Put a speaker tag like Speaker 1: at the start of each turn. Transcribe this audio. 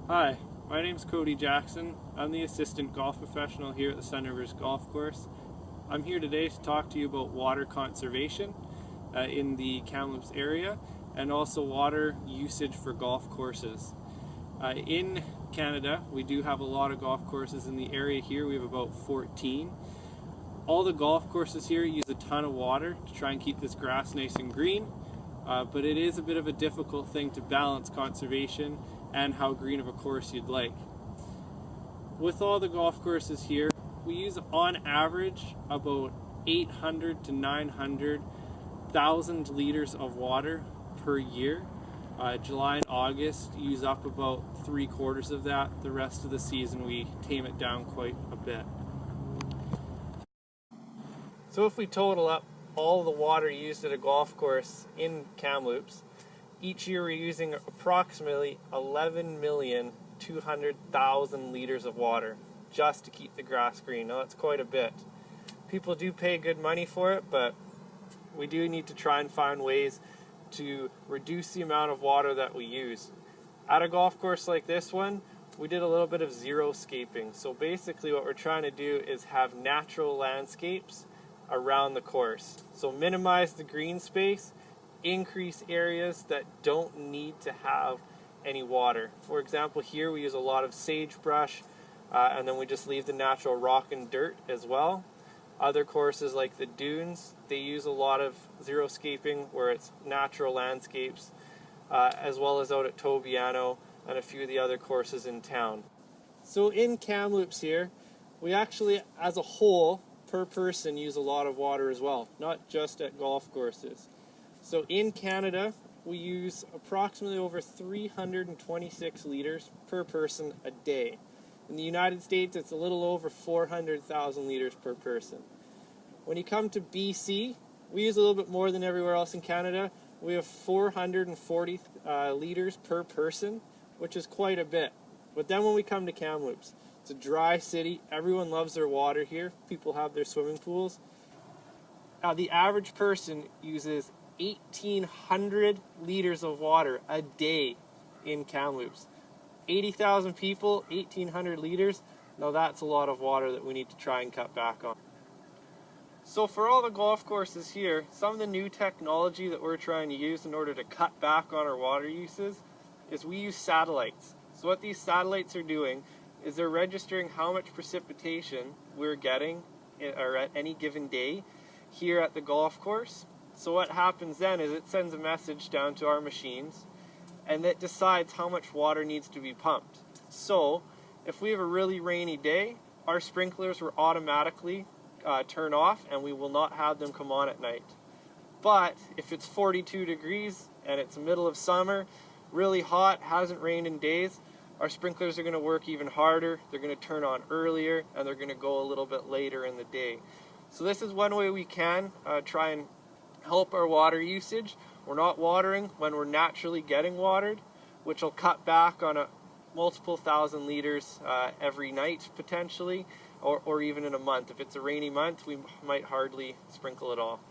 Speaker 1: Hi, my name's Cody Jackson. I'm the assistant golf professional here at the Sun Rivers Golf Course. I'm here today to talk to you about water conservation in the Kamloops area and also water usage for golf courses. In Canada, we do have a lot of golf courses in the area here. We have about 14. All the golf courses here use a ton of water to try and keep this grass nice and green, but it is a bit of a difficult thing to balance conservation and how green of a course you'd like. With all the golf courses here, we use on average about 800 to 900,000 liters of water per year. July and August use up about 3/4 of that. The rest of the season we tame it down quite a bit. So if we total up all the water used at a golf course in Kamloops, each year we're using approximately 11,200,000 liters of water just to keep the grass green. Now that's quite a bit. People do pay good money for it, but we do need to try and find ways to reduce the amount of water that we use. At a golf course like this one, we did a little bit of xeriscaping. So basically what we're trying to do is have natural landscapes around the course. So minimize the green space, increase areas that don't need to have any water. For example, here we use a lot of sagebrush, and then we just leave the natural rock and dirt as well. Other courses like the dunes, they use a lot of xeriscaping where it's natural landscapes, as well as out at Tobiano and a few of the other courses in town. So in Kamloops here, we actually, as a whole, per person, use a lot of water as well, not just at golf courses. So in Canada, we use approximately over 326 liters per person a day. In the United States, it's a little over 400,000 liters per person. When you come to BC, we use a little bit more than everywhere else in Canada. We have 440 liters per person, which is quite a bit. But then when we come to Kamloops, it's a dry city. Everyone loves their water here. People have their swimming pools. Now, the average person uses 1,800 liters of water a day in Kamloops. 80,000 people, 1,800 liters. Now that's a lot of water that we need to try and cut back on. So for all the golf courses here, some of the new technology that we're trying to use in order to cut back on our water uses is we use satellites. So what these satellites are doing is they're registering how much precipitation we're getting or at any given day here at the golf course. So what happens then is it sends a message down to our machines, and it decides how much water needs to be pumped. So if we have a really rainy day, our sprinklers will automatically turn off and we will not have them come on at night. But if it's 42 degrees and it's the middle of summer, really hot, hasn't rained in days, our sprinklers are going to work even harder. They're going to turn on earlier and they're going to go a little bit later in the day. So this is one way we can try and help our water usage. We're not watering when we're naturally getting watered, which will cut back on multiple thousand liters every night potentially, or even in a month. If it's a rainy month, we might hardly sprinkle at all.